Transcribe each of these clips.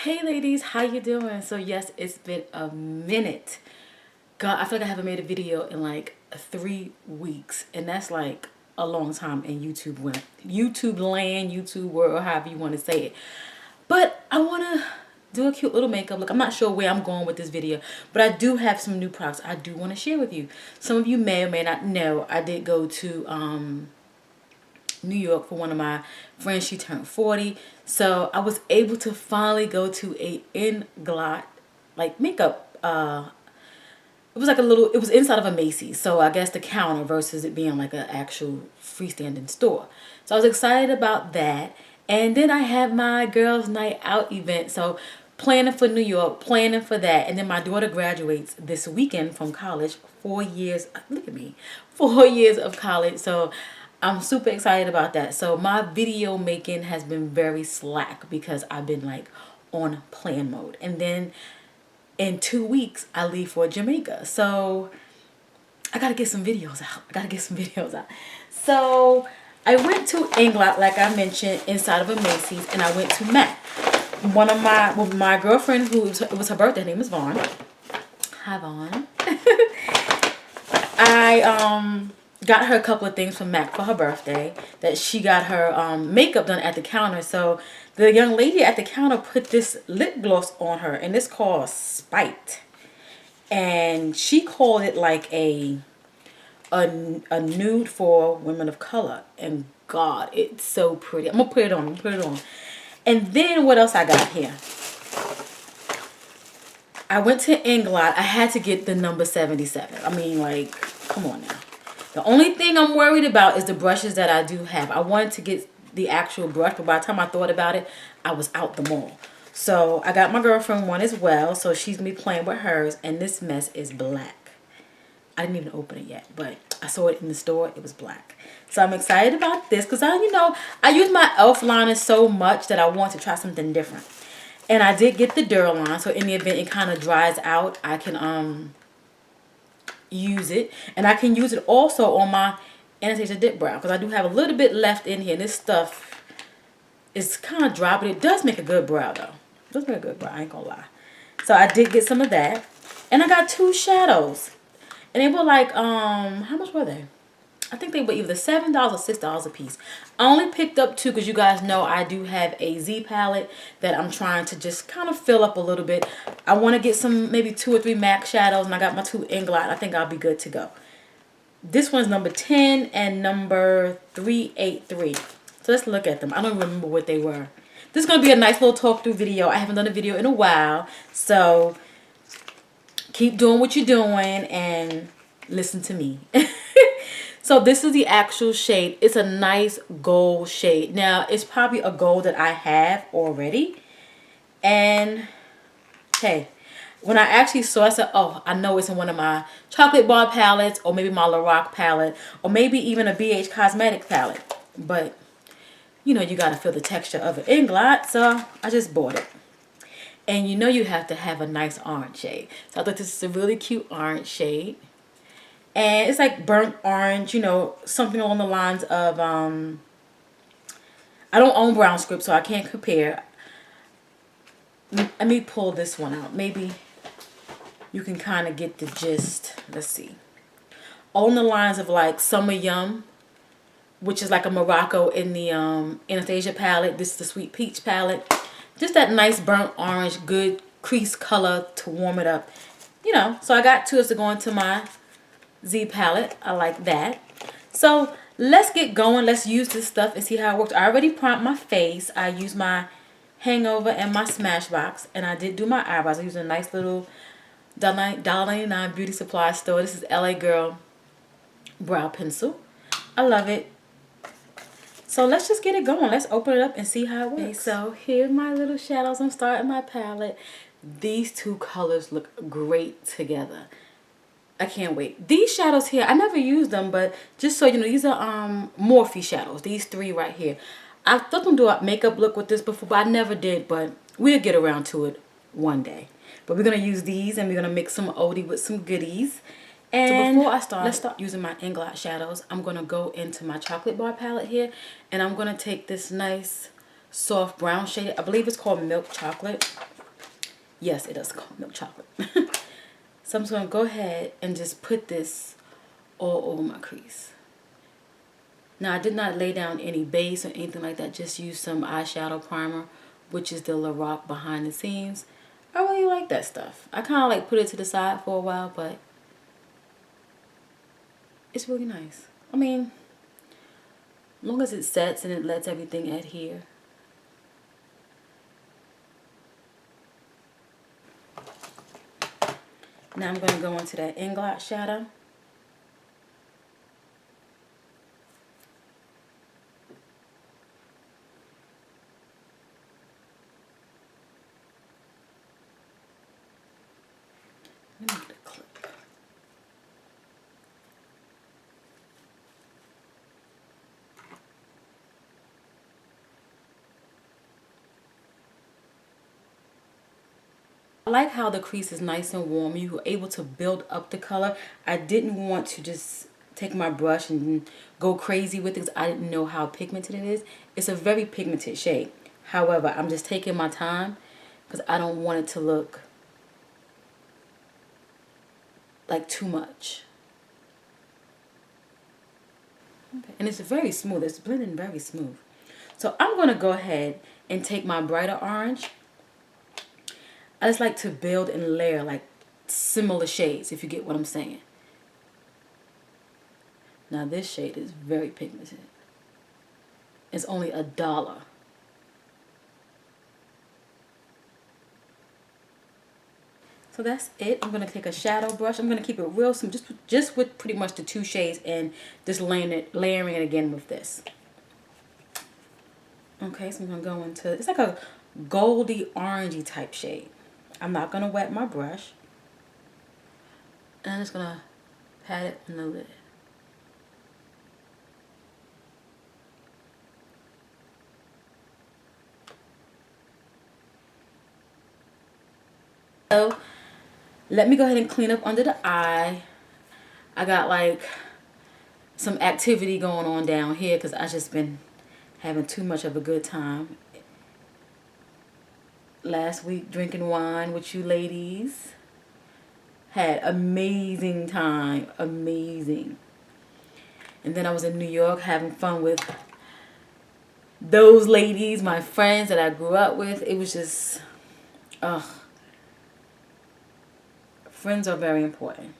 Hey ladies, how you doing? So yes, it's been a minute. God, I feel like I haven't made a video in like 3 weeks, and that's like a long time in YouTube land, YouTube world, however you want to say it. But I want to do a cute little makeup look. I'm not sure where I'm going with this video, but I do have some new products I do want to share with you. Some of you may or may not know I did go to New York for one of my friends. She turned 40, so I was able to finally go to a Inglot like makeup. It was like it was inside of a Macy's, so I guess the counter versus it being like an actual freestanding store. So I was excited about that. And then I had my girls' night out event, so planning for New York, planning for that. And then my daughter graduates this weekend from college. 4 years, look at me, 4 years of college. So I'm super excited about that. So my video making has been very slack because I've been like on plan mode. And then in 2 weeks I leave for Jamaica. So I gotta get some videos out. So I went to Inglot, like I mentioned, inside of a Macy's, and I went to MAC. My girlfriend, it was her birthday, her name is Vaughn. Hi Vaughn. I got her a couple of things from MAC for her birthday. That she got her makeup done at the counter. So the young lady at the counter put this lip gloss on her, and it's called Spite. And she called it like a nude for women of color. And God, it's so pretty. I'm gonna put it on. And then what else I got here? I went to Inglot. I had to get the number 77. I mean, like, come on now. The only thing I'm worried about is the brushes that I do have. I wanted to get the actual brush, but by the time I thought about it, I was out the mall. So I got my girlfriend one as well. So she's gonna be playing with hers, and this mess is black. I didn't even open it yet, but I saw it in the store. It was black. So I'm excited about this because I use my e.l.f. liner so much that I want to try something different. And I did get the Duraline, so in the event it kind of dries out, I can use it. And I can use it also on my Anastasia Dip Brow because I do have a little bit left in here. This stuff is kind of dry, but it does make a good brow though. It does make a good brow, I ain't gonna lie. So I did get some of that. And I got 2 shadows. And they were like, how much were they? I think they were either $7 or $6 a piece. I only picked up 2 because you guys know I do have a Z palette that I'm trying to just kind of fill up a little bit. I want to get some maybe 2 or 3 MAC shadows, and I got my 2 Inglot. I think I'll be good to go. This one's number 10 and number 383. So let's look at them. I don't remember what they were. This is going to be a nice little talk through video. I haven't done a video in a while, so keep doing what you're doing and listen to me. So this is the actual shade. It's a nice gold shade. Now, it's probably a gold that I have already. And, hey, when I actually saw it, I said, oh, I know it's in one of my chocolate bar palettes, or maybe my Lorac palette, or maybe even a BH Cosmetic palette. But, you got to feel the texture of an Inglot, so I just bought it. And you have to have a nice orange shade. So I thought this is a really cute orange shade. And it's like burnt orange, something along the lines of, I don't own Brown Script, so I can't compare. Let me pull this one out. Maybe you can kind of get the gist. Let's see. Along the lines of like Summer Yum, which is like a Morocco in the Anastasia palette. This is the Sweet Peach palette. Just that nice burnt orange, good crease color to warm it up. So I got 2 to go into my Z palette. I like that. So let's get going. Let's use this stuff and see how it works. I already primed my face. I used my Hangover and my Smashbox, and I did do my eyebrows. I used a nice little $1.99 beauty supply store. This is LA Girl brow pencil. I love it. So let's just get it going. Let's open it up and see how it works. Okay, so here's my little shadows. I'm starting my palette. These 2 colors look great together. I can't wait. These shadows here, I never used them, but just so you know, these are Morphe shadows. These 3 right here. I thought them do a makeup look with this before, but I never did. But we'll get around to it one day. But we're going to use these, and we're going to mix some oldie with some goodies. And so before I start, let's start using my Inglot shadows. I'm going to go into my chocolate bar palette here, and I'm going to take this nice soft brown shade. I believe it's called Milk Chocolate. Yes, it does call milk chocolate. So I'm just going to go ahead and just put this all over my crease. Now, I did not lay down any base or anything like that. Just used some eyeshadow primer, which is the Lorac Behind the Scenes. I really like that stuff. I kind of like put it to the side for a while, but it's really nice. I mean, as long as it sets and it lets everything adhere. Now I'm going to go into that Inglot shadow. Let me get a clip. I like how the crease is nice and warm. You were able to build up the color. I didn't want to just take my brush and go crazy with it because I didn't know how pigmented it is. It's a very pigmented shade. However, I'm just taking my time because I don't want it to look like too much. Okay. And it's very smooth. It's blending very smooth. So I'm going to go ahead and take my brighter orange. I just like to build and layer like similar shades, if you get what I'm saying. Now this shade is very pigmented. It's only $1. So that's it. I'm going to take a shadow brush. I'm going to keep it real simple, just with pretty much the 2 shades and just layering it again with this. Okay, so I'm going to go into, it's like a goldy orangey type shade. I'm not going to wet my brush. And I'm just going to pat it on the lid. So let me go ahead and clean up under the eye. I got like some activity going on down here because I just been having too much of a good time. Last week drinking wine with you ladies. Had amazing time. Amazing. And then I was in New York having fun with those ladies, my friends that I grew up with. It was just, friends are very important.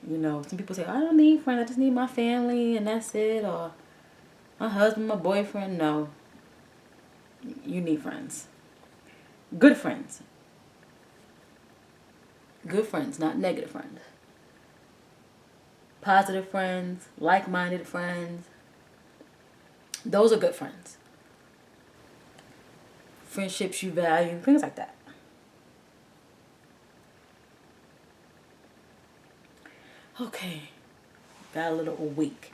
You know, some people say, I don't need friends. I just need my family and that's it. Or my husband, my boyfriend. No. You need friends. Good friends. Good friends, not negative friends. Positive friends, like-minded friends. Those are good friends. Friendships you value, things like that. Okay, got a little weak.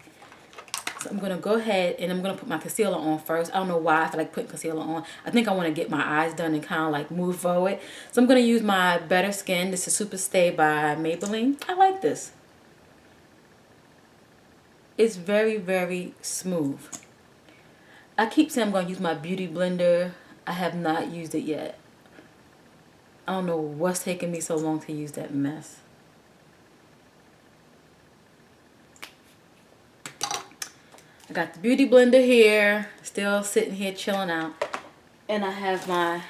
So I'm going to go ahead and I'm going to put my concealer on first. I don't know why I feel like putting concealer on. I think I want to get my eyes done and kind of like move forward. So I'm going to use my Better Skin. This is Super Stay by Maybelline. I like this. It's very, very smooth. I keep saying I'm going to use my Beauty Blender. I have not used it yet. I don't know what's taking me so long to use that mess. I got the Beauty Blender here, still sitting here chilling out. And I have my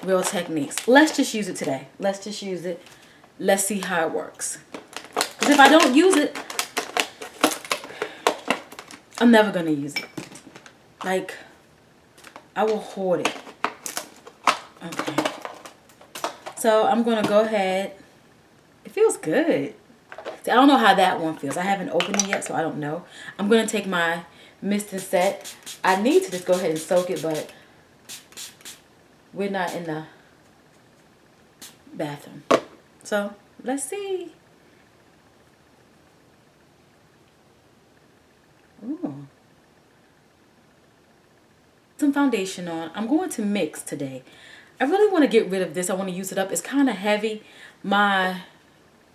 Real Techniques. Let's just use it today. Let's just use it. Let's see how it works. Because if I don't use it, I'm never going to use it. Like, I will hoard it. Okay. So I'm going to go ahead. It feels good. I don't know how that one feels. I haven't opened it yet, so I don't know. I'm going to take my Mist and Set. I need to just go ahead and soak it, but we're not in the bathroom. So, let's see. Ooh. Some foundation on. I'm going to mix today. I really want to get rid of this. I want to use it up. It's kind of heavy. My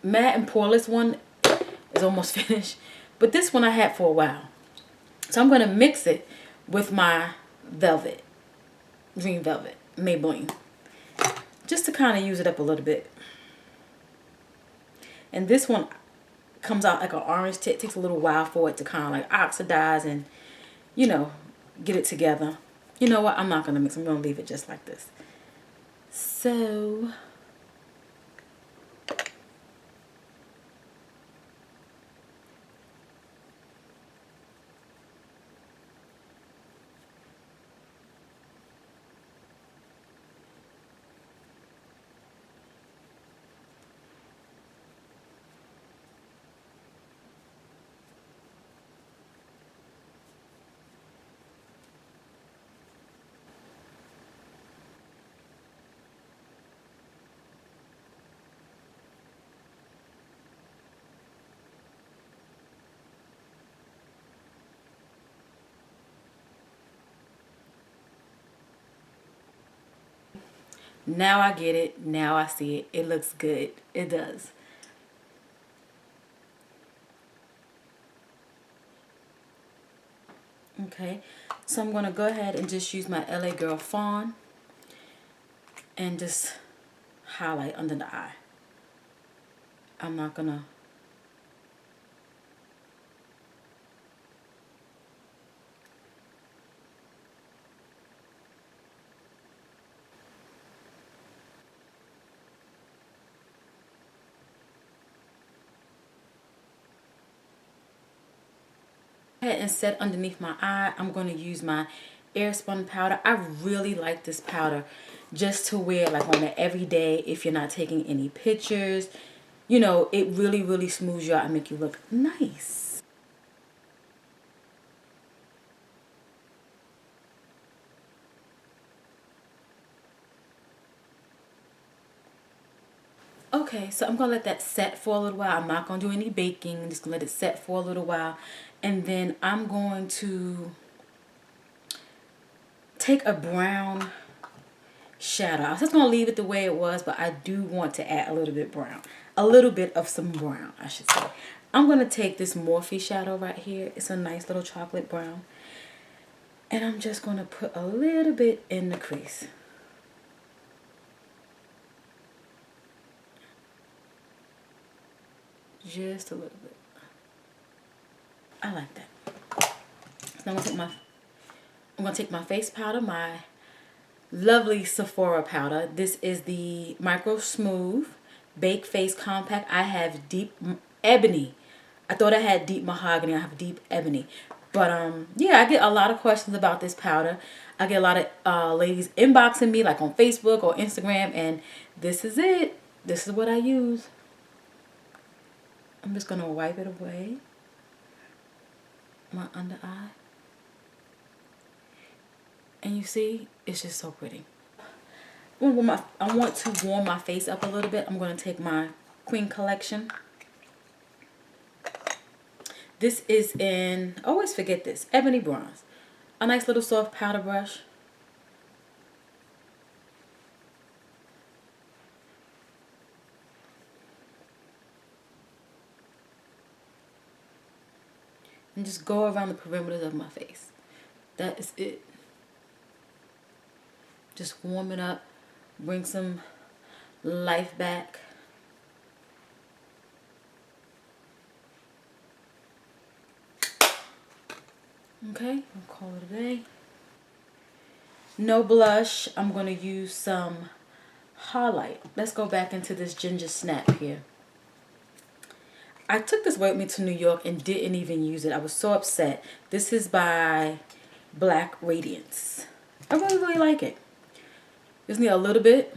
matte and poreless one is almost finished, but this one I had for a while, so I'm going to mix it with my velvet, green velvet, Maybelline. just to kind of use it up a little bit. And this one comes out like an orange tint. It takes a little while for it to kind of like oxidize and, you know, get it together. You know what? I'm not going to mix. I'm going to leave it just like this. So now I get it. Now I see it. It looks good. It does. Okay, so I'm going to go ahead and just use my LA Girl Fawn and just highlight under the eye. I'm not going to ahead and set underneath my eye. I'm going to use my Airspun powder. I really like this powder just to wear like on an everyday if you're not taking any pictures. You know, it really, really smooths you out and make you look nice. Okay, so I'm going to let that set for a little while. I'm not going to do any baking. I'm just going to let it set for a little while. And then I'm going to take a brown shadow. I was just going to leave it the way it was, but I do want to add a little bit brown. A little bit of some brown, I should say. I'm going to take this Morphe shadow right here. It's a nice little chocolate brown. And I'm just going to put a little bit in the crease. Just a little bit. I like that. So I'm gonna take my face powder, my lovely Sephora powder. This is the Micro Smooth Bake Face Compact. I have deep ebony. I thought I had deep mahogany. I have deep ebony. But yeah, I get a lot of questions about this powder. I get a lot of ladies inboxing me like on Facebook or Instagram, and this is it. This is what I use. I'm just gonna wipe it away. My under eye. And you see, it's just so pretty. I want to warm my face up a little bit. I'm going to take my Queen Collection. This is in, I always forget this, Ebony Bronze. A nice little soft powder brush. And just go around the perimeters of my face. That is it. Just warm it up. Bring some life back. Okay, I'll call it a day. No blush. I'm going to use some highlight. Let's go back into this Ginger Snap here. I took this with me to New York and didn't even use it. I was so upset. This is by Black Radiance. I really, really like it. Just need a little bit.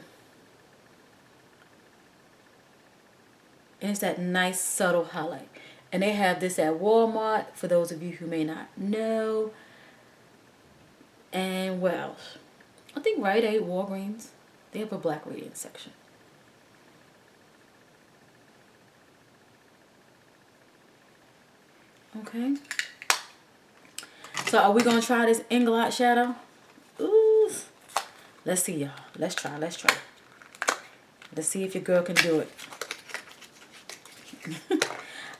And it's that nice subtle highlight. And they have this at Walmart, for those of you who may not know. And what else? I think Rite Aid, Walgreens, they have a Black Radiance section. Okay. So are we going to try this Inglot shadow? Ooh. Let's see, y'all. Let's try. Let's see if your girl can do it.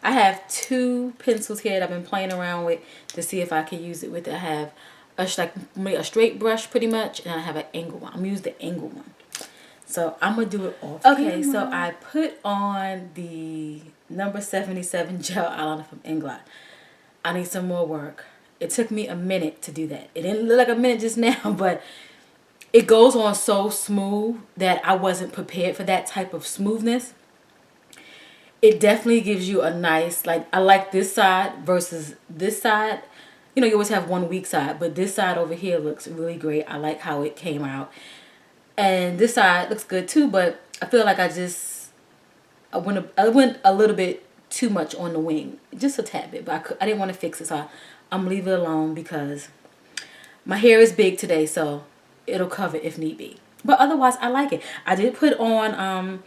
I have two pencils here that I've been playing around with to see if I can use it with it. I have a straight brush pretty much, and I have an angle one. I'm using the angle one. So I'm going to do it off camera. So I put on the number 77 gel eyeliner from Inglot. I need some more work. It took me a minute to do that. It didn't look like a minute just now, but it goes on so smooth that I wasn't prepared for that type of smoothness. It definitely gives you a nice, like, I like this side versus this side. You know, you always have one weak side, but this side over here looks really great. I like how it came out. And this side looks good too, but I feel like I went a little bit too much on the wing. Just a tad bit, but I didn't want to fix it, so I'm going to leave it alone because my hair is big today, so it'll cover if need be. But otherwise, I like it. I did put on,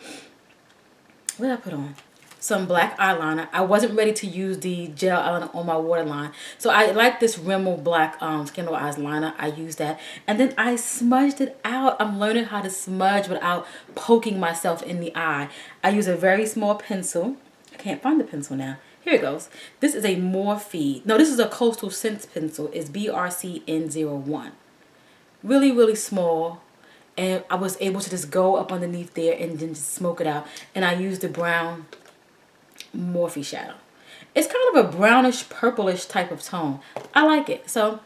what did I put on? Some black eyeliner. I wasn't ready to use the gel eyeliner on my waterline, so I like this Rimmel black Kindle Eyes liner. I used that, and then I smudged it out. I'm learning how to smudge without poking myself in the eye. I use a very small pencil. I can't find the pencil now. Here it goes. This is a Morphe. No, this is a Coastal Scents pencil. It's BRCN01. Really, really small. And I was able to just go up underneath there and then just smoke it out. And I used the brown Morphe shadow. It's kind of a brownish purplish type of tone. I like it. So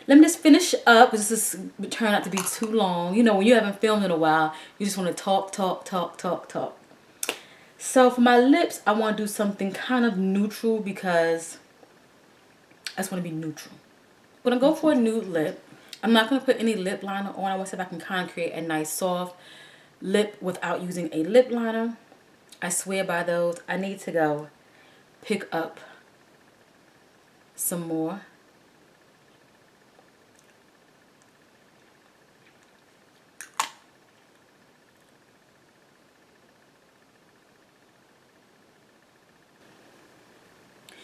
let me just finish up. This is turned out to be too long. You know, when you haven't filmed in a while, you just want to talk. So for my lips, I want to do something kind of neutral because I just want to be neutral. I'm going to go for a nude lip. I'm not going to put any lip liner on. I want to see if I can kind of create a nice soft lip without using a lip liner. I swear by those. I need to go pick up some more.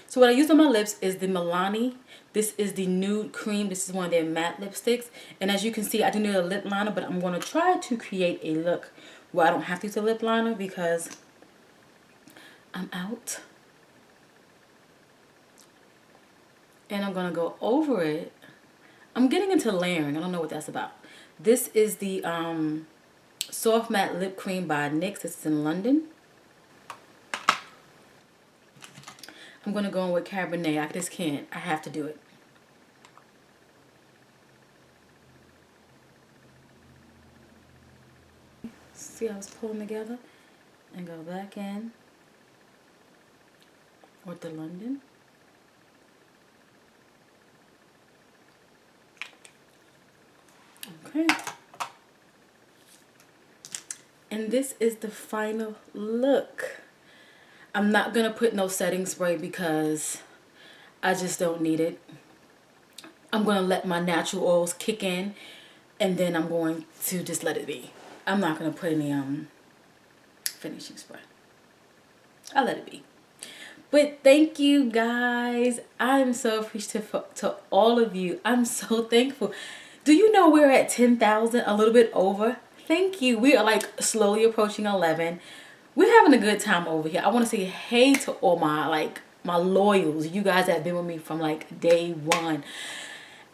So what I use on my lips is the Milani. This is the Nude Cream. This is one of their matte lipsticks. And as you can see, I do need a lip liner, but I'm going to try to create a look where I don't have to use a lip liner because I'm out. And I'm going to go over it. I'm getting into layering. I don't know what that's about. This is the Soft Matte Lip Cream by NYX. This is in London. I'm going to go in with Cabernet. I just can't. I have to do it. See how it's pulling together? And go back in with the London. Okay. And this is the final look. I'm not going to put no setting spray because I just don't need it. I'm going to let my natural oils kick in and then I'm going to just let it be. I'm not going to put any finishing spray. I'll let it be. But thank you guys. I'm so appreciative to all of you. I'm so thankful. Do you know we're at 10,000, a little bit over? Thank you. We are like slowly approaching 11. We're having a good time over here. I want to say hey to all my loyals. You guys that have been with me from like day one.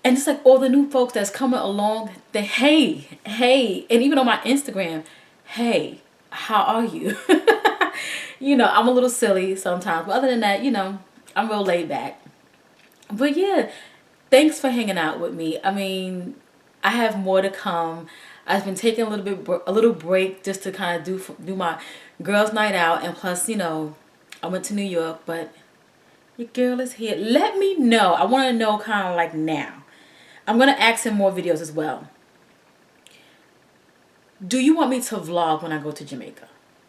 And just like all the new folks that's coming along. They hey. And even on my Instagram, hey, how are you? You know, I'm a little silly sometimes. But other than that, you know, I'm real laid back. But yeah, thanks for hanging out with me. I mean, I have more to come. I've been taking a little break just to kind of do my girls' night out, and plus, you know, I went to New York, but your girl is here. Let me know. I want to know kind of like now. I'm going to ask him more videos as well. Do you want me to vlog when I go to Jamaica?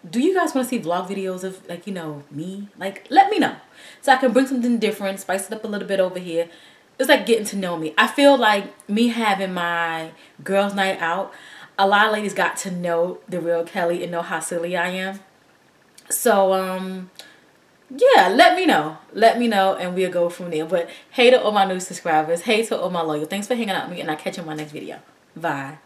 Do you guys want to see vlog videos of, like, you know, me? Like, let me know. So I can bring something different, spice it up a little bit over here. It's like getting to know me. I feel like me having my girls' night out, a lot of ladies got to know the real Kelly and know how silly I am. So, yeah, let me know. Let me know and we'll go from there. But hey to all my new subscribers. Hey to all my loyal. Thanks for hanging out with me and I'll catch you in my next video. Bye.